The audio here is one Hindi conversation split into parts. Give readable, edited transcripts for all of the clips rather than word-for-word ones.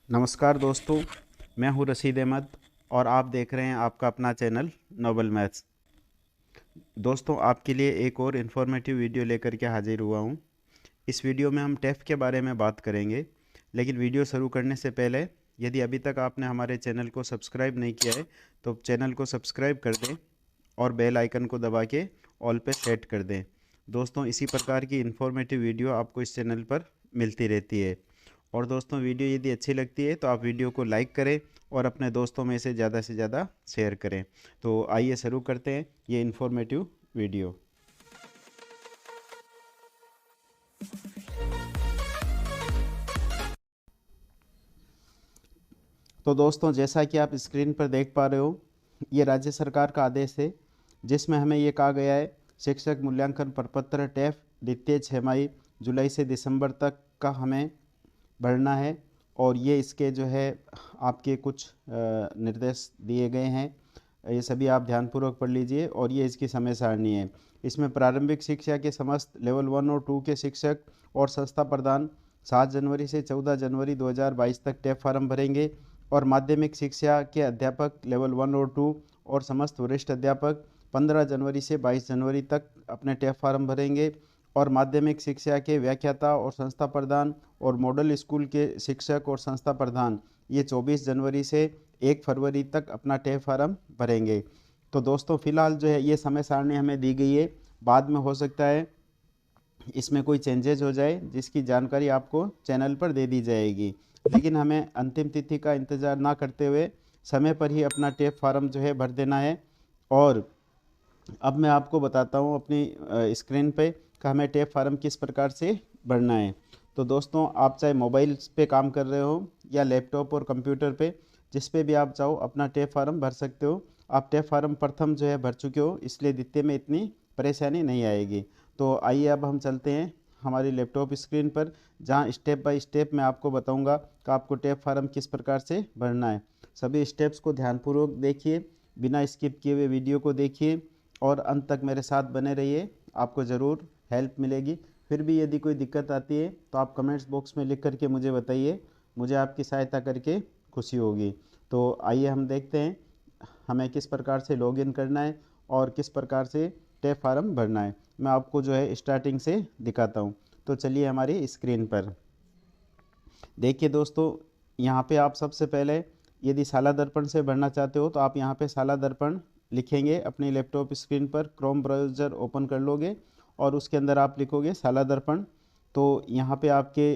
नमस्कार दोस्तों, मैं हूं रशीद अहमद और आप देख रहे हैं आपका अपना चैनल नोबल मैथ्स। दोस्तों, आपके लिए एक और इन्फॉर्मेटिव वीडियो लेकर के हाजिर हुआ हूं। इस वीडियो में हम टेफ के बारे में बात करेंगे, लेकिन वीडियो शुरू करने से पहले यदि अभी तक आपने हमारे चैनल को सब्सक्राइब नहीं किया है तो चैनल को सब्सक्राइब कर दें और बेल आइकन को दबा के ऑल पे सेट कर दें। दोस्तों, इसी प्रकार की इन्फॉर्मेटिव वीडियो आपको इस चैनल पर मिलती रहती है। और दोस्तों, वीडियो यदि अच्छी लगती है तो आप वीडियो को लाइक करें और अपने दोस्तों में से ज़्यादा शेयर करें। तो आइए शुरू करते हैं ये इन्फॉर्मेटिव वीडियो। तो दोस्तों, जैसा कि आप स्क्रीन पर देख पा रहे हो, ये राज्य सरकार का आदेश है जिसमें हमें ये कहा गया है शिक्षक मूल्यांकन प्रपत्र टेफ द्वितीय छमाही जुलाई से दिसंबर तक का हमें भरना है। और ये इसके जो है आपके कुछ निर्देश दिए गए हैं, ये सभी आप ध्यानपूर्वक पढ़ लीजिए। और ये इसकी समय सारणी है। इसमें प्रारंभिक शिक्षा के समस्त लेवल 1 और 2 के शिक्षक और संस्था प्रधान 7 जनवरी से 14 जनवरी 2022 तक टेप फार्म भरेंगे। और माध्यमिक शिक्षा के अध्यापक लेवल 1 और 2 और समस्त वरिष्ठ अध्यापक 15 जनवरी से 22 जनवरी तक अपने टेप फार्म भरेंगे। और माध्यमिक शिक्षा के व्याख्याता और संस्था प्रधान और मॉडल स्कूल के शिक्षक और संस्था प्रधान ये 24 जनवरी से 1 फरवरी तक अपना टेप फार्म भरेंगे। तो दोस्तों, फिलहाल जो है ये समय सारणी हमें दी गई है। बाद में हो सकता है इसमें कोई चेंजेज हो जाए जिसकी जानकारी आपको चैनल पर दे दी जाएगी, लेकिन हमें अंतिम तिथि का इंतज़ार ना करते हुए समय पर ही अपना टेप फार्म जो है भर देना है। और अब मैं आपको बताता हूँ अपनी स्क्रीन पे कि हमें टेप फार्म किस प्रकार से भरना है। तो दोस्तों, आप चाहे मोबाइल पे काम कर रहे हो या लैपटॉप और कंप्यूटर पे, जिस पे भी आप चाहो अपना टेप फार्म भर सकते हो। आप टेप फार्म प्रथम जो है भर चुके हो, इसलिए द्वितीय में इतनी परेशानी नहीं आएगी। तो आइए अब हम चलते हैं हमारी लैपटॉप स्क्रीन पर, जहाँ स्टेप बाय स्टेप मैं आपको बताऊँगा कि आपको टेप फार्म किस प्रकार से भरना है। सभी स्टेप्स को ध्यानपूर्वक देखिए, बिना स्किप किए हुए वीडियो को देखिए और अंत तक मेरे साथ बने रहिए, आपको ज़रूर हेल्प मिलेगी। फिर भी यदि कोई दिक्कत आती है तो आप कमेंट्स बॉक्स में लिख करके मुझे बताइए, मुझे आपकी सहायता करके खुशी होगी। तो आइए हम देखते हैं हमें किस प्रकार से लॉगिन करना है और किस प्रकार से टेप फार्म भरना है। मैं आपको जो है स्टार्टिंग से दिखाता हूँ। तो चलिए हमारी स्क्रीन पर देखिए दोस्तों, यहाँ पे आप सबसे पहले यदि शाला दर्पण से भरना चाहते हो तो आप यहाँ पे शाला दर्पण लिखेंगे। अपनी लैपटॉप स्क्रीन पर क्रोम ब्राउज़र ओपन कर लोगे और उसके अंदर आप लिखोगे शाला दर्पण। तो यहाँ पे आपके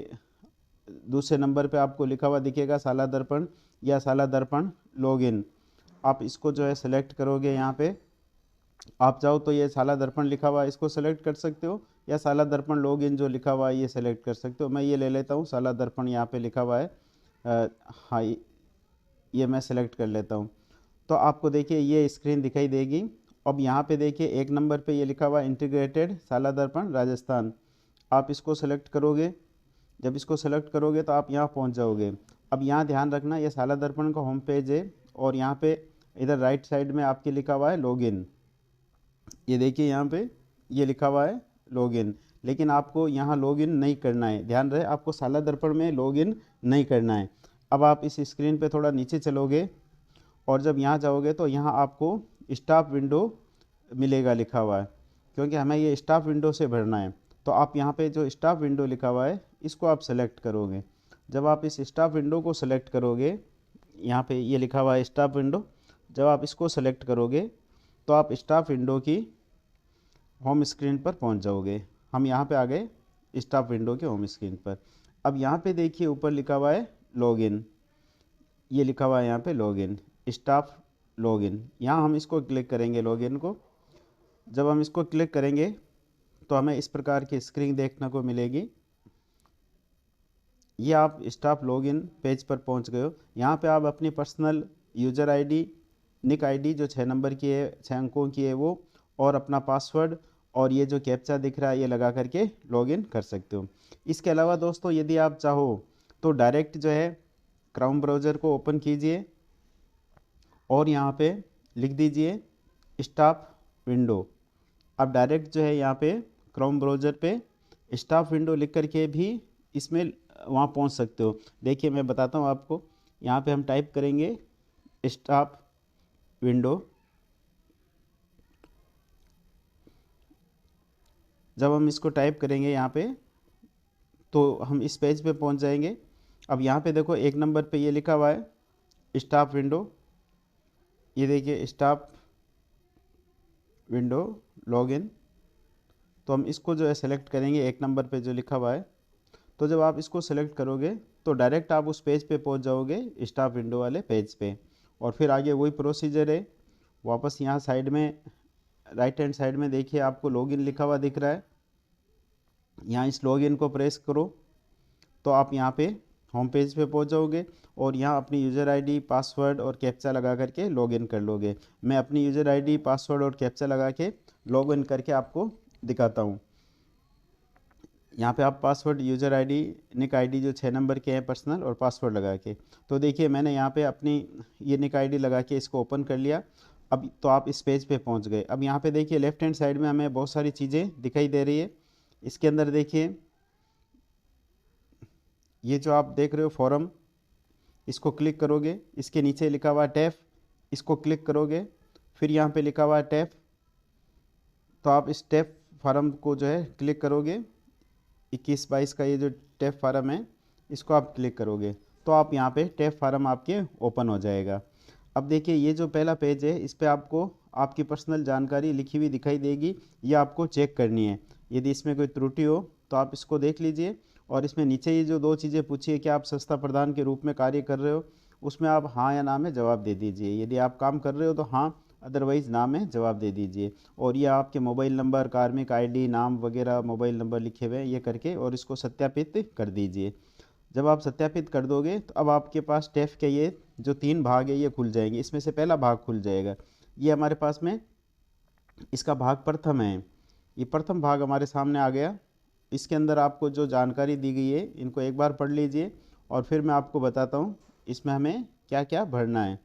दूसरे नंबर पे आपको लिखा हुआ दिखेगा शाला दर्पण या शाला दर्पण लॉगिन। आप इसको जो है सेलेक्ट करोगे। यहाँ पे आप चाहो तो ये शाला दर्पण लिखा हुआ है इसको सेलेक्ट कर सकते हो, या शाला दर्पण लॉगिन जो लिखा हुआ है ये सेलेक्ट कर सकते हो। मैं ये ले लेता हूँ, शाला दर्पण यहाँ पे लिखा हुआ है। हाँ, ये मैं सेलेक्ट कर लेता हूँ। तो आपको देखिए ये स्क्रीन दिखाई देगी। अब यहाँ पे देखिए एक नंबर पे ये लिखा हुआ है इंटीग्रेटेड शाला दर्पण राजस्थान। आप इसको सेलेक्ट करोगे। जब इसको सेलेक्ट करोगे तो आप यहाँ पहुँच जाओगे। अब यहाँ ध्यान रखना, ये शाला दर्पण का होम पेज है और यहाँ पे इधर राइट साइड में आपके लिखा हुआ है लॉगिन। ये देखिए यहाँ पे ये लिखा हुआ है लॉगिन, लेकिन आपको यहाँ लॉगिन नहीं करना है। ध्यान रहे, आपको शाला दर्पण में लॉगिन नहीं करना है। अब आप इस स्क्रीन पे थोड़ा नीचे चलोगे और जब यहाँ जाओगे तो यहाँ आपको स्टाफ विंडो मिलेगा लिखा हुआ है, क्योंकि हमें ये स्टाफ विंडो से भरना है। तो आप यहाँ पे जो स्टाफ विंडो लिखा हुआ है इसको आप सेलेक्ट करोगे। जब आप इस स्टाफ विंडो को सेलेक्ट करोगे, यहाँ पे ये लिखा हुआ है स्टाफ विंडो, जब आप इसको सेलेक्ट करोगे तो आप स्टाफ विंडो की होम स्क्रीन पर पहुंच जाओगे। हम यहाँ पे आ गए स्टाफ विंडो के होम स्क्रीन पर। अब यहाँ पे देखिए ऊपर लिखा हुआ है लॉगिन, ये लिखा हुआ है यहाँ पे लॉगिन, स्टाफ लॉगिन। यहाँ हम इसको क्लिक करेंगे लॉगिन को। जब हम इसको क्लिक करेंगे तो हमें इस प्रकार की स्क्रीन देखने को मिलेगी। ये आप स्टाफ लॉगिन पेज पर पहुंच गए हो। यहाँ पे आप अपनी पर्सनल यूज़र आईडी, निक आईडी जो 6 नंबर की है, 6 अंकों की है वो, और अपना पासवर्ड और ये जो कैप्चा दिख रहा है ये लगा करके लॉगिन कर सकते हो। इसके अलावा दोस्तों, यदि आप चाहो तो डायरेक्ट जो है क्रोम ब्राउज़र को ओपन कीजिए और यहाँ पे लिख दीजिए स्टाफ विंडो। अब डायरेक्ट जो है यहाँ पे क्रोम ब्राउज़र पे स्टाफ विंडो लिख करके भी इसमें वहाँ पहुँच सकते हो। देखिए मैं बताता हूँ आपको, यहाँ पे हम टाइप करेंगे स्टाफ विंडो। जब हम इसको टाइप करेंगे यहाँ पे तो हम इस पेज पे पहुँच जाएंगे। अब यहाँ पे देखो एक नंबर पे ये लिखा हुआ है स्टाफ विंडो, ये देखिए स्टाफ विंडो लॉगिन। तो हम इसको जो है सेलेक्ट करेंगे एक नंबर पे जो लिखा हुआ है। तो जब आप इसको सेलेक्ट करोगे तो डायरेक्ट आप उस पेज पे पहुंच जाओगे, स्टाफ विंडो वाले पेज पे। और फिर आगे वही प्रोसीजर है, वापस यहाँ साइड में राइट हैंड साइड में देखिए आपको लॉगिन लिखा हुआ दिख रहा है, यहाँ इस लॉगिन को प्रेस करो तो आप यहाँ पे होम पेज पे पहुँच जाओगे और यहाँ अपनी यूज़र आईडी पासवर्ड और कैप्चा लगा करके लॉगिन कर लोगे। मैं अपनी यूज़र आईडी पासवर्ड और कैप्चा लगा के लॉगिन करके आपको दिखाता हूँ। यहाँ पे आप पासवर्ड यूज़र आईडी निक आईडी जो 6 नंबर के हैं पर्सनल और पासवर्ड लगा के, तो देखिए मैंने यहाँ पे अपनी ये निक आईडी लगा के इसको ओपन कर लिया। अब तो आप इस पेज पे पहुँच गए। अब यहाँ पे देखिए लेफ्ट हैंड साइड में हमें बहुत सारी चीज़ें दिखाई दे रही है। इसके अंदर देखिए ये जो आप देख रहे हो फॉर्म, इसको क्लिक करोगे, इसके नीचे लिखा हुआ टैफ, इसको क्लिक करोगे, फिर यहाँ पे लिखा हुआ टैफ, तो आप इस टैफ फार्म को जो है क्लिक करोगे। 21-22 का ये जो टैफ फार्म है इसको आप क्लिक करोगे तो आप यहाँ पे टैफ फार्म आपके ओपन हो जाएगा। अब देखिए ये जो पहला पेज है इस पे आपको आपकी पर्सनल जानकारी लिखी हुई दिखाई देगी, ये आपको चेक करनी है। यदि इसमें कोई त्रुटि हो तो आप इसको देख लीजिए। और इसमें नीचे ये जो 2 चीज़ें पूछी है कि आप संस्था प्रधान के रूप में कार्य कर रहे हो, उसमें आप हाँ या ना में जवाब दे दीजिए। यदि आप काम कर रहे हो तो हाँ, अदरवाइज़ ना में जवाब दे दीजिए। और ये आपके मोबाइल नंबर, कार्मिक आईडी, नाम वगैरह मोबाइल नंबर लिखे हुए हैं ये करके और इसको सत्यापित कर दीजिए। जब आप सत्यापित कर दोगे तो अब आपके पास टैफ के ये जो 3 भाग है ये खुल जाएंगे। इसमें से पहला भाग खुल जाएगा, ये हमारे पास में इसका भाग प्रथम है। ये प्रथम भाग हमारे सामने आ गया। इसके अंदर आपको जो जानकारी दी गई है इनको एक बार पढ़ लीजिए और फिर मैं आपको बताता हूँ इसमें हमें क्या क्या भरना है।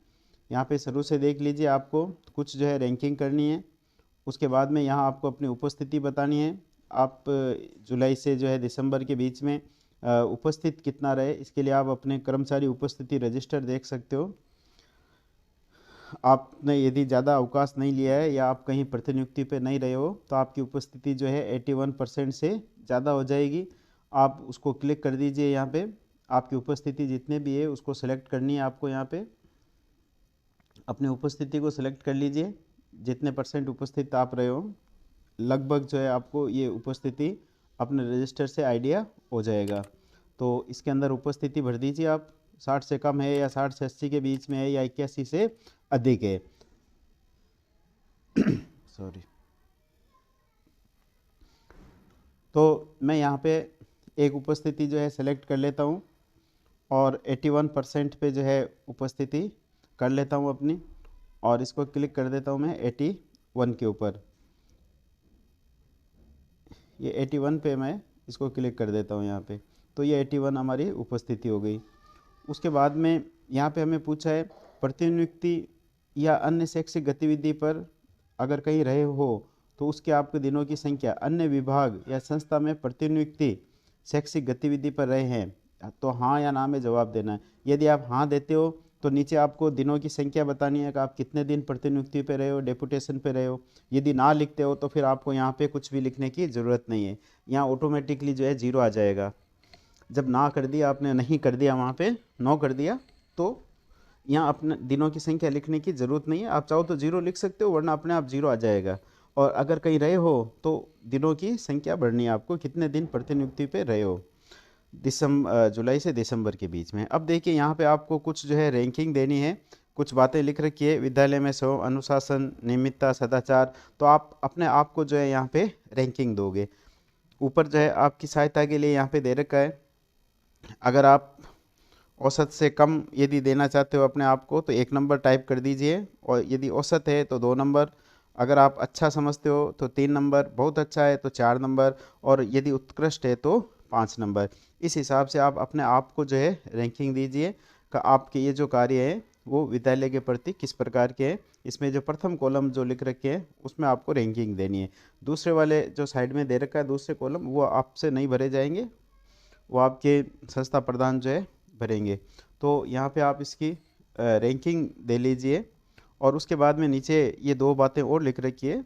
यहाँ पे शुरू से देख लीजिए, आपको कुछ जो है रैंकिंग करनी है। उसके बाद में यहाँ आपको अपनी उपस्थिति बतानी है। आप जुलाई से जो है दिसंबर के बीच में उपस्थित कितना रहे, इसके लिए आप अपने कर्मचारी उपस्थिति रजिस्टर देख सकते हो। आपने यदि ज़्यादा अवकाश नहीं लिया है या आप कहीं प्रतिनियुक्ति पे नहीं रहे हो तो आपकी उपस्थिति जो है 81% से ज़्यादा हो जाएगी। आप उसको क्लिक कर दीजिए। यहाँ पे आपकी उपस्थिति जितने भी है उसको सेलेक्ट करनी है आपको। यहाँ पे अपनी उपस्थिति को सिलेक्ट कर लीजिए, जितने % उपस्थित आप रहे हो लगभग जो है आपको ये उपस्थिति अपने रजिस्टर से आइडिया हो जाएगा। तो इसके अंदर उपस्थिति भर दीजिए आप, 60 से कम है या 60 से 80 के बीच में है या 81 से अधिक है। सॉरी। तो मैं यहाँ पे एक उपस्थिति जो है सेलेक्ट कर लेता हूँ और 81% पे जो है उपस्थिति कर लेता हूँ अपनी और इसको क्लिक कर देता हूँ मैं 81 के ऊपर। ये 81 पे मैं इसको क्लिक कर देता हूँ यहाँ पे, तो ये 81 हमारी उपस्थिति हो गई। उसके बाद में यहाँ पे हमें पूछा है प्रतिनियुक्ति या अन्य शैक्षिक गतिविधि पर अगर कहीं रहे हो तो उसके आपके दिनों की संख्या, अन्य विभाग या संस्था में प्रतिनियुक्ति शैक्षिक गतिविधि पर रहे हैं तो हाँ या ना में जवाब देना है। यदि आप हाँ देते हो तो नीचे आपको दिनों की संख्या बतानी है कि आप कितने दिन प्रतिनियुक्ति पे रहे हो, डेपुटेशन पे रहे हो। यदि ना लिखते हो तो फिर आपको यहाँ पे कुछ भी लिखने की ज़रूरत नहीं है, यहाँ ऑटोमेटिकली जो है 0 आ जाएगा। जब ना कर दिया आपने, नहीं कर दिया, वहाँ पे नो कर दिया, तो यहाँ अपने दिनों की संख्या लिखने की ज़रूरत नहीं है। आप चाहो तो 0 लिख सकते हो वरना अपने आप 0 आ जाएगा। और अगर कहीं रहे हो तो दिनों की संख्या बढ़नी है आपको, कितने दिन प्रतिनियुक्ति पे रहे हो जुलाई से दिसंबर के बीच में। अब देखिए यहाँ पे आपको कुछ जो है रैंकिंग देनी है, कुछ बातें लिख रखी है, विद्यालय में सेवा, अनुशासन, नियमितता, सदाचार। तो आप अपने आप को जो है यहाँ पे रैंकिंग दोगे। ऊपर जो है आपकी सहायता के लिए यहाँ पे दे रखा है, अगर आप औसत से कम यदि देना चाहते हो अपने आप को तो 1 नंबर टाइप कर दीजिए, और यदि औसत है तो 2 नंबर, अगर आप अच्छा समझते हो तो 3 नंबर, बहुत अच्छा है तो 4 नंबर, और यदि उत्कृष्ट है तो 5 नंबर। इस हिसाब से आप अपने आप को जो है रैंकिंग दीजिए कि आपके ये जो कार्य है वो विद्यालय के प्रति किस प्रकार के हैं। इसमें जो प्रथम कॉलम जो लिख रखे हैं उसमें आपको रैंकिंग देनी है। दूसरे वाले जो साइड में दे रखा है दूसरे कॉलम, वो आपसे नहीं भरे जाएंगे, वो आपके संस्था प्रधान जो है भरेंगे। तो यहाँ पे आप इसकी रैंकिंग दे लीजिए और उसके बाद में नीचे ये 2 बातें और लिख रखी है।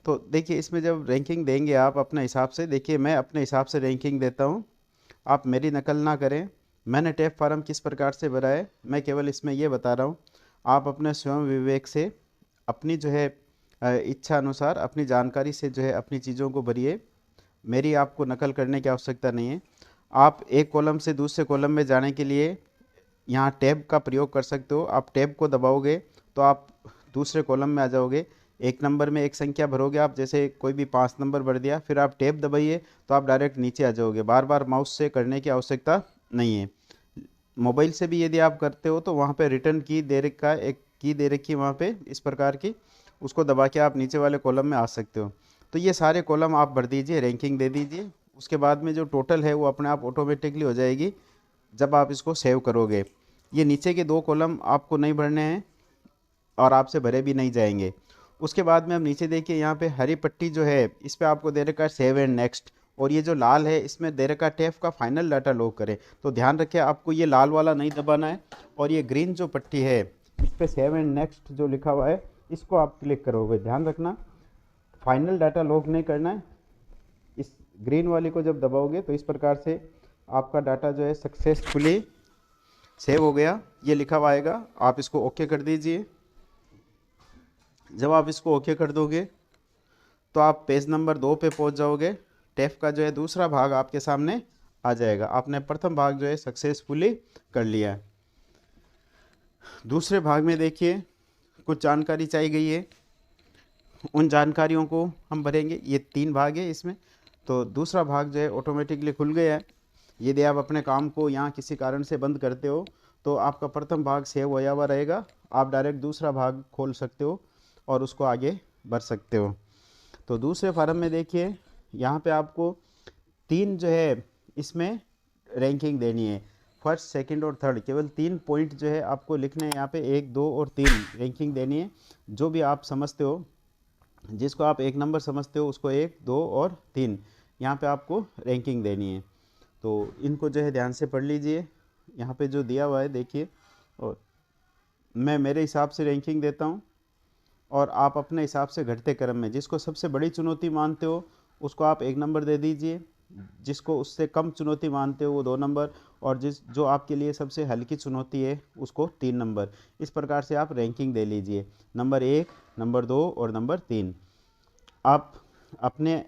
तो देखिए इसमें जब रैंकिंग देंगे आप अपने हिसाब से, देखिए मैं अपने हिसाब से रैंकिंग देता हूँ, आप मेरी नकल ना करें। मैंने टैप फार्म किस प्रकार से भरा है मैं केवल इसमें ये बता रहा हूँ। आप अपने स्वयं विवेक से अपनी जो है इच्छा अनुसार अपनी जानकारी से जो है अपनी चीज़ों को भरिए। मेरी आपको नकल करने की आवश्यकता नहीं है। आप एक कॉलम से दूसरे कॉलम में जाने के लिए यहाँ टैब का प्रयोग कर सकते हो। आप टैब को दबाओगे तो आप दूसरे कॉलम में आ जाओगे। एक नंबर में एक संख्या भरोगे आप, जैसे कोई भी 5 नंबर भर दिया, फिर आप टैब दबाइए तो आप डायरेक्ट नीचे आ जाओगे। बार बार माउस से करने की आवश्यकता नहीं है। मोबाइल से भी यदि आप करते हो तो वहाँ पे रिटर्न की दे रखा है, एक की दे रखी है वहाँ पे इस प्रकार की, उसको दबा के आप नीचे वाले कॉलम में आ सकते हो। तो ये सारे कॉलम आप भर दीजिए, रैंकिंग दे दीजिए। उसके बाद में जो टोटल है वो अपने आप ऑटोमेटिकली हो जाएगी जब आप इसको सेव करोगे। ये नीचे के 2 कॉलम आपको नहीं भरने हैं और आपसे भरे भी नहीं जाएंगे। उसके बाद में हम नीचे देखिए यहाँ पे हरी पट्टी जो है इस पे आपको दे रखा है सेव एंड नेक्स्ट, और ये जो लाल है इसमें दे रखा है टैप का फाइनल डाटा लॉक करें। तो ध्यान रखें आपको ये लाल वाला नहीं दबाना है, और ये ग्रीन जो पट्टी है इस पे सेव एंड नेक्स्ट जो लिखा हुआ है इसको आप क्लिक करोगे। ध्यान रखना फाइनल डाटा लॉक नहीं करना है। इस ग्रीन वाली को जब दबाओगे तो इस प्रकार से आपका डाटा जो है सक्सेसफुली सेव हो गया, ये लिखा हुआ आएगा। आप इसको ओके कर दीजिए। जब आप इसको ओके कर दोगे तो आप पेज नंबर 2 पे पहुंच जाओगे। टैप का जो है दूसरा भाग आपके सामने आ जाएगा। आपने प्रथम भाग जो है सक्सेसफुली कर लिया है। दूसरे भाग में देखिए कुछ जानकारी चाहिए गई है, उन जानकारियों को हम भरेंगे। ये 3 भाग है इसमें, तो दूसरा भाग जो है ऑटोमेटिकली खुल गया है। यदि आप अपने काम को यहाँ किसी कारण से बंद करते हो तो आपका प्रथम भाग सेव होया हुआ रहेगा। आप डायरेक्ट दूसरा भाग खोल सकते हो और उसको आगे बढ़ सकते हो। तो दूसरे फार्म में देखिए यहाँ पे आपको 3 जो है इसमें रैंकिंग देनी है, फर्स्ट सेकंड और थर्ड। केवल 3 पॉइंट जो है आपको लिखने हैं यहाँ पे, 1 2 और 3 रैंकिंग देनी है। जो भी आप समझते हो, जिसको आप 1 नंबर समझते हो उसको 1 2 और 3 यहाँ पे आपको रैंकिंग देनी है। तो इनको जो है ध्यान से पढ़ लीजिए। यहाँ पे जो दिया हुआ है देखिए, और मैं मेरे हिसाब से रैंकिंग देता हूँ और आप अपने हिसाब से घटते क्रम में जिसको सबसे बड़ी चुनौती मानते हो उसको आप 1 नंबर दे दीजिए, जिसको उससे कम चुनौती मानते हो वो 2 नंबर, और जो आपके लिए सबसे हल्की चुनौती है उसको 3 नंबर। इस प्रकार से आप रैंकिंग दे लीजिए, नंबर 1, नंबर 2 और नंबर 3। आप अपने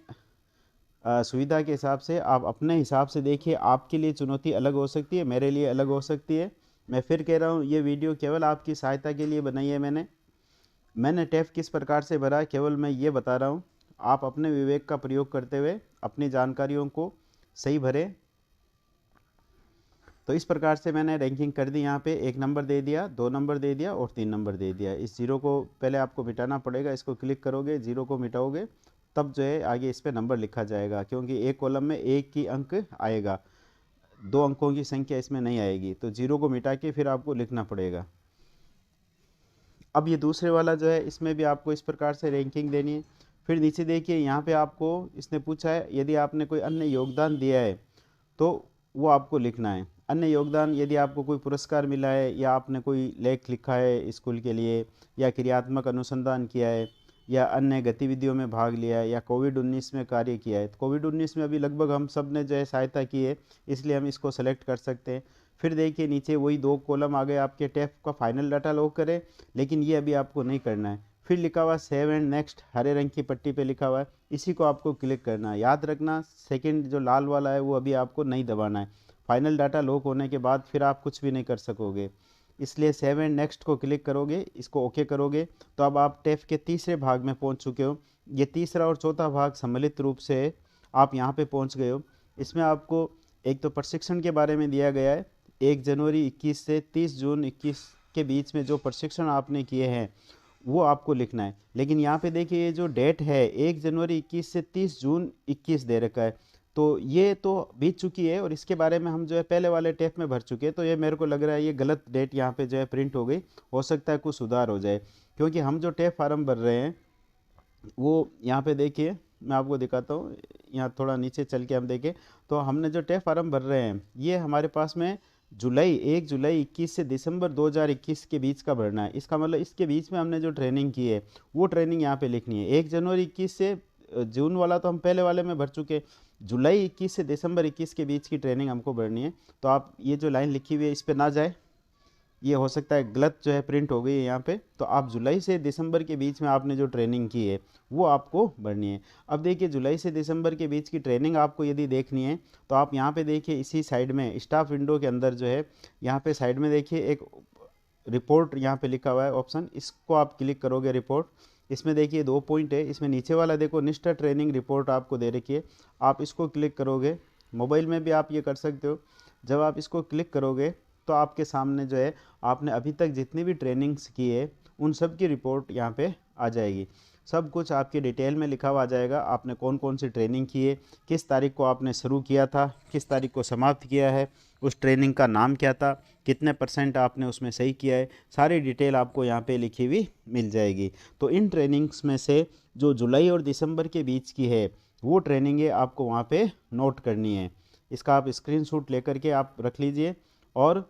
सुविधा के हिसाब से, आप अपने हिसाब से देखिए। आपके लिए चुनौती अलग हो सकती है, मेरे लिए अलग हो सकती है। मैं फिर कह रहा हूँ ये वीडियो केवल आपकी सहायता के लिए बनाई है। मैंने टैप किस प्रकार से भरा केवल मैं ये बता रहा हूँ। आप अपने विवेक का प्रयोग करते हुए अपनी जानकारियों को सही भरें। तो इस प्रकार से मैंने रैंकिंग कर दी। यहाँ पे 1 नंबर दे दिया, 2 नंबर दे दिया और 3 नंबर दे दिया। इस जीरो को पहले आपको मिटाना पड़ेगा, इसको क्लिक करोगे, जीरो को मिटाओगे, तब जो है आगे इस पर नंबर लिखा जाएगा, क्योंकि एक कॉलम में एक ही अंक आएगा, 2 अंकों की संख्या इसमें नहीं आएगी। तो जीरो को मिटा के फिर आपको लिखना पड़ेगा। अब ये दूसरे वाला जो है इसमें भी आपको इस प्रकार से रैंकिंग देनी है। फिर नीचे देखिए यहाँ पे आपको इसने पूछा है यदि आपने कोई अन्य योगदान दिया है तो वो आपको लिखना है। अन्य योगदान यदि आपको कोई पुरस्कार मिला है, या आपने कोई लेख लिखा है स्कूल के लिए, या क्रियात्मक अनुसंधान किया है, या अन्य गतिविधियों में भाग लिया है, या कोविड-19 में कार्य किया है। तो कोविड-19 में अभी लगभग हम सब ने जो है सहायता की है, इसलिए हम इसको सेलेक्ट कर सकते हैं। फिर देखिए नीचे वही 2 कॉलम आ गए आपके, टैप का फाइनल डाटा लॉक करें, लेकिन ये अभी आपको नहीं करना है। फिर लिखा हुआ सेव एंड नेक्स्ट, हरे रंग की पट्टी पे लिखा हुआ है, इसी को आपको क्लिक करना है। याद रखना सेकंड जो लाल वाला है वो अभी आपको नहीं दबाना है। फाइनल डाटा लॉक होने के बाद फिर आप कुछ भी नहीं कर सकोगे, इसलिए सेव एंड नेक्स्ट को क्लिक करोगे, इसको ओके करोगे तो अब आप टैप के तीसरे भाग में पहुंच चुके हो। ये तीसरा और चौथा भाग सम्मिलित रूप से आप यहाँ पे पहुँच गए हो। इसमें आपको एक तो प्रशिक्षण के बारे में दिया गया है, 1 जनवरी 21 से 30 जून 21 के बीच में जो प्रशिक्षण आपने किए हैं वो आपको लिखना है। लेकिन यहाँ पे देखिए ये जो डेट है 1 जनवरी 21 से 30 जून 21 दे रखा है, तो ये तो बीत चुकी है और इसके बारे में हम जो है पहले वाले टैप में भर चुके हैं। तो ये मेरे को लग रहा है ये गलत डेट यहाँ पे जो है प्रिंट हो गई। हो सकता है कुछ सुधार हो जाए, क्योंकि हम जो टैप फार्म भर रहे हैं वो यहाँ पे देखिए मैं आपको दिखाता हूँ। यहाँ थोड़ा नीचे चल के हम देखें तो हमने जो टेफ फॉर्म भर रहे हैं ये हमारे पास में 1 जुलाई 21 से दिसंबर 2021 के बीच का भरना है। इसका मतलब इसके बीच में हमने जो ट्रेनिंग की है वो ट्रेनिंग यहाँ पे लिखनी है। 1 जनवरी 21 से जून वाला तो हम पहले वाले में भर चुके, जुलाई 21 से दिसंबर 21 के बीच की ट्रेनिंग हमको भरनी है। तो आप ये जो लाइन लिखी हुई है इस पर ना जाए, ये हो सकता है गलत जो है प्रिंट हो गई है यहाँ पे। तो आप जुलाई से दिसंबर के बीच में आपने जो ट्रेनिंग की है वो आपको भरनी है। अब देखिए जुलाई से दिसंबर के बीच की ट्रेनिंग आपको यदि देखनी है तो आप यहाँ पे देखिए इसी साइड में स्टाफ विंडो के अंदर जो है यहाँ पे साइड में देखिए एक रिपोर्ट यहाँ पे लिखा हुआ है ऑप्शन, इसको आप क्लिक करोगे रिपोर्ट। इसमें देखिए 2 पॉइंट है, इसमें नीचे वाला देखो निष्ठा ट्रेनिंग रिपोर्ट आपको दे रखी है, आप इसको क्लिक करोगे। मोबाइल में भी आप ये कर सकते हो। जब आप इसको क्लिक करोगे तो आपके सामने जो है आपने अभी तक जितनी भी ट्रेनिंग्स की है उन सब की रिपोर्ट यहाँ पे आ जाएगी। सब कुछ आपकी डिटेल में लिखा हुआ आ जाएगा, आपने कौन कौन सी ट्रेनिंग की है, किस तारीख को आपने शुरू किया था, किस तारीख को समाप्त किया है, उस ट्रेनिंग का नाम क्या था, कितने % आपने उसमें सही किया है, सारी डिटेल आपको यहाँ पे लिखी हुई मिल जाएगी। तो इन ट्रेनिंग्स में से जो जुलाई और दिसंबर के बीच की है वो ट्रेनिंगें आपको वहाँ पे नोट करनी है। इसका आप स्क्रीनशॉट लेकर के आप रख लीजिए और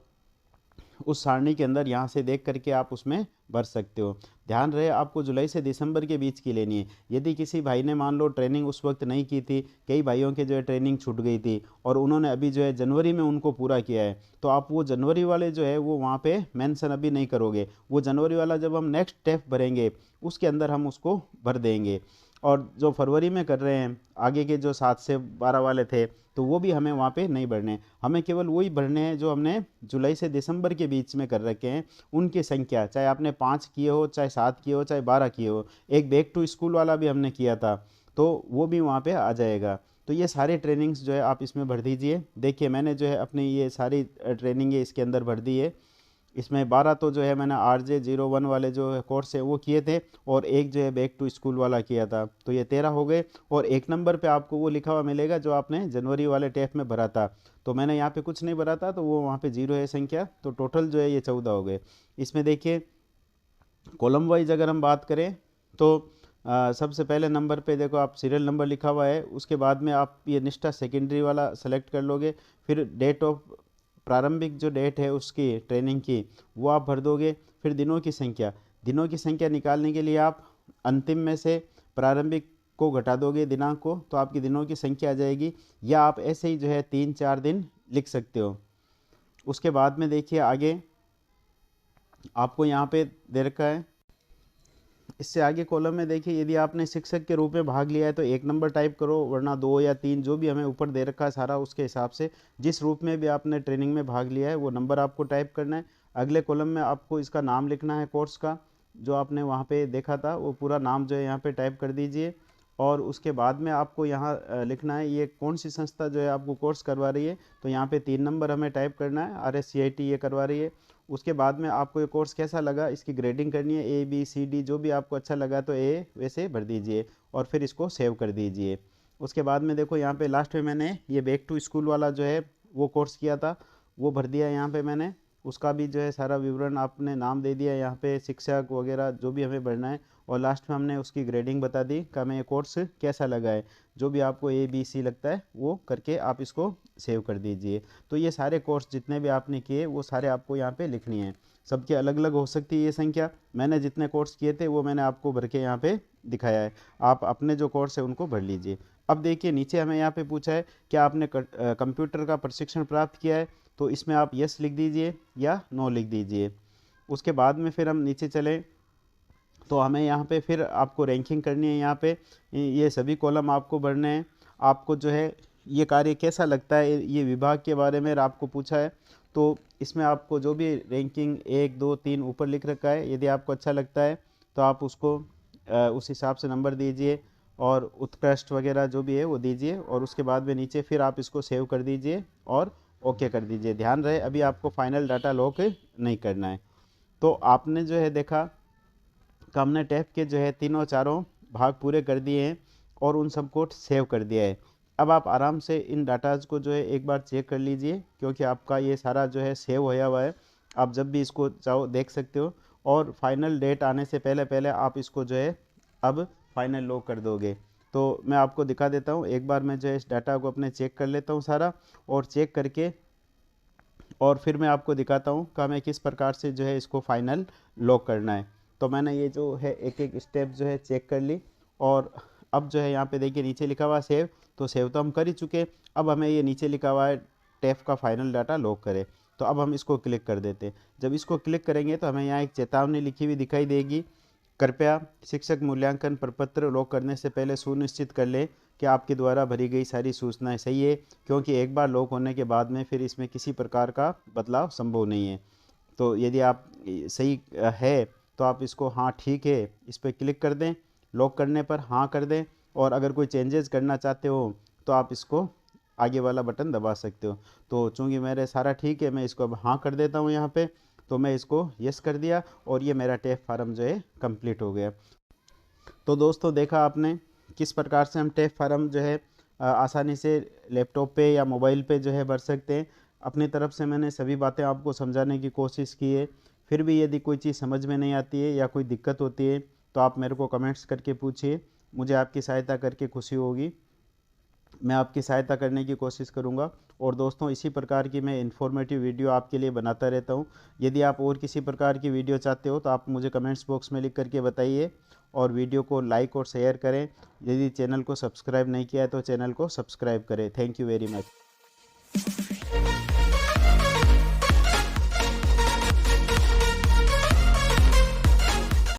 उस सारणी के अंदर यहाँ से देख करके आप उसमें भर सकते हो। ध्यान रहे आपको जुलाई से दिसंबर के बीच की लेनी है। यदि किसी भाई ने मान लो ट्रेनिंग उस वक्त नहीं की थी, कई भाइयों के जो है ट्रेनिंग छूट गई थी और उन्होंने अभी जो है जनवरी में उनको पूरा किया है, तो आप वो जनवरी वाले जो है वो वहाँ पे मेंशन अभी नहीं करोगे। वो जनवरी वाला जब हम नेक्स्ट स्टेप भरेंगे उसके अंदर हम उसको भर देंगे। और जो फरवरी में कर रहे हैं आगे के जो 7 से 12 वाले थे तो वो भी हमें वहाँ पे नहीं भरने, हमें केवल वही भरने हैं जो हमने जुलाई से दिसंबर के बीच में कर रखे हैं। उनकी संख्या चाहे आपने 5 किए हो, चाहे 7 किए हो, चाहे 12 किए हो। एक बैक टू स्कूल वाला भी हमने किया था तो वो भी वहाँ पे आ जाएगा। तो ये सारे ट्रेनिंग्स जो है आप इसमें भर दीजिए। देखिए मैंने जो है अपनी ये सारी ट्रेनिंग इसके अंदर भर दी है। इसमें 12 तो जो है मैंने RJ01 वाले जो कोर्स है वो किए थे और एक जो है बैक टू स्कूल वाला किया था, तो ये 13 हो गए। और 1 नंबर पे आपको वो लिखा हुआ मिलेगा जो आपने जनवरी वाले टेप में भरा था, तो मैंने यहाँ पे कुछ नहीं भरा था तो वो वहाँ पे 0 है संख्या, तो टोटल जो है ये 14 हो गए। इसमें देखिए कॉलम वाइज अगर हम बात करें तो सबसे पहले नंबर पे देखो आप सीरियल नंबर लिखा हुआ है, उसके बाद में आप ये निष्ठा सेकेंडरी वाला सेलेक्ट कर लोगे। फिर डेट ऑफ प्रारंभिक जो डेट है उसकी ट्रेनिंग की वो आप भर दोगे। फिर दिनों की संख्या निकालने के लिए आप अंतिम में से प्रारंभिक को घटा दोगे दिनांक को, तो आपकी दिनों की संख्या आ जाएगी। या आप ऐसे ही जो है 3-4 दिन लिख सकते हो। उसके बाद में देखिए आगे आपको यहाँ पे दे रखा है, इससे आगे कॉलम में देखिए यदि आपने शिक्षक के रूप में भाग लिया है तो 1 नंबर टाइप करो, वरना 2 या 3 जो भी हमें ऊपर दे रखा है सारा उसके हिसाब से जिस रूप में भी आपने ट्रेनिंग में भाग लिया है वो नंबर आपको टाइप करना है। अगले कॉलम में आपको इसका नाम लिखना है कोर्स का, जो आपने वहाँ पे देखा था वो पूरा नाम जो है यहाँ पे टाइप कर दीजिए। और उसके बाद में आपको यहाँ लिखना है ये कौन सी संस्था जो है आपको कोर्स करवा रही है, तो यहाँ पे 3 नंबर हमें टाइप करना है, RSCIT ये करवा रही है। उसके बाद में आपको ये कोर्स कैसा लगा इसकी ग्रेडिंग करनी है, ABCD जो भी आपको अच्छा लगा तो A वैसे भर दीजिए और फिर इसको सेव कर दीजिए। उसके बाद में देखो यहाँ पे लास्ट में मैंने ये बैक टू स्कूल वाला जो है वो कोर्स किया था वो भर दिया यहाँ पे मैंने, उसका भी जो है सारा विवरण आपने नाम दे दिया यहाँ पे, शिक्षक वगैरह जो भी हमें भरना है। और लास्ट में हमने उसकी ग्रेडिंग बता दी कि हमें ये कोर्स कैसा लगा है। जो भी आपको ABC लगता है वो करके आप इसको सेव कर दीजिए। तो ये सारे कोर्स जितने भी आपने किए वो सारे आपको यहाँ पे लिखनी है। सबकी अलग अलग हो सकती है ये संख्या, मैंने जितने कोर्स किए थे वो मैंने आपको भर के यहाँ पे दिखाया है। आप अपने जो कोर्स है उनको भर लीजिए। अब देखिए नीचे हमें यहाँ पे पूछा है क्या आपने कंप्यूटर का प्रशिक्षण प्राप्त किया है, तो इसमें आप यस लिख दीजिए या नो लिख दीजिए। उसके बाद में फिर हम नीचे चलें तो हमें यहाँ पे फिर आपको रैंकिंग करनी है। यहाँ पे ये सभी कॉलम आपको भरने हैं। आपको जो है ये कार्य कैसा लगता है ये विभाग के बारे में आपको पूछा है, तो इसमें आपको जो भी रैंकिंग 1 2 3 ऊपर लिख रखा है यदि आपको अच्छा लगता है तो आप उसको उस हिसाब से नंबर दीजिए और उत्कृष्ट वगैरह जो भी है वो दीजिए। और उसके बाद में नीचे फिर आप इसको सेव कर दीजिए और ओके कर दीजिए। ध्यान रहे अभी आपको फाइनल डाटा लॉक नहीं करना है। तो आपने जो है देखा कि हमने टैप के जो है तीनों चारों भाग पूरे कर दिए हैं और उन सबको सेव कर दिया है। अब आप आराम से इन डाटाज को जो है एक बार चेक कर लीजिए क्योंकि आपका ये सारा जो है सेव होया हुआ है। आप जब भी इसको चाहो देख सकते हो और फाइनल डेट आने से पहले पहले आप इसको जो है अब फाइनल लॉक कर दोगे। तो मैं आपको दिखा देता हूँ। एक बार मैं जो है इस डाटा को अपने चेक कर लेता हूँ सारा, और चेक करके और फिर मैं आपको दिखाता हूँ कि हमें किस प्रकार से जो है इसको फाइनल लॉक करना है। तो मैंने ये जो है एक एक स्टेप जो है चेक कर ली, और अब जो है यहाँ पे देखिए नीचे लिखा हुआ है सेव, तो सेव तो हम कर ही चुके। अब हमें ये नीचे लिखा हुआ है टैफ का फाइनल डाटा लॉक करें, तो अब हम इसको क्लिक कर देते हैं। जब इसको क्लिक करेंगे तो हमें यहाँ एक चेतावनी लिखी हुई दिखाई देगी, कृपया शिक्षक मूल्यांकन प्रपत्र लॉक करने से पहले सुनिश्चित कर लें कि आपके द्वारा भरी गई सारी सूचनाएं सही है, क्योंकि एक बार लॉक होने के बाद में फिर इसमें किसी प्रकार का बदलाव संभव नहीं है। तो यदि आप सही है तो आप इसको हाँ ठीक है इस पर क्लिक कर दें, लॉक करने पर हाँ कर दें, और अगर कोई चेंजेस करना चाहते हो तो आप इसको आगे वाला बटन दबा सकते हो। तो चूँकि मेरे सारा ठीक है, मैं इसको अब हाँ कर देता हूँ यहाँ पे। तो मैं इसको यस कर दिया, और ये मेरा टैफ फार्म जो है कंप्लीट हो गया। तो दोस्तों देखा आपने किस प्रकार से हम टैफ फार्म जो है आसानी से लैपटॉप पे या मोबाइल पे जो है भर सकते हैं। अपनी तरफ से मैंने सभी बातें आपको समझाने की कोशिश की है। फिर भी यदि कोई चीज़ समझ में नहीं आती है या कोई दिक्कत होती है तो आप मेरे को कमेंट्स करके पूछिए, मुझे आपकी सहायता करके खुशी होगी। मैं आपकी सहायता करने की कोशिश करूंगा। और दोस्तों इसी प्रकार की मैं इन्फॉर्मेटिव वीडियो आपके लिए बनाता रहता हूं। यदि आप और किसी प्रकार की वीडियो चाहते हो तो आप मुझे कमेंट्स बॉक्स में लिख करके बताइए, और वीडियो को लाइक और शेयर करें। यदि चैनल को सब्सक्राइब नहीं किया है तो चैनल को सब्सक्राइब करें। Thank you very much.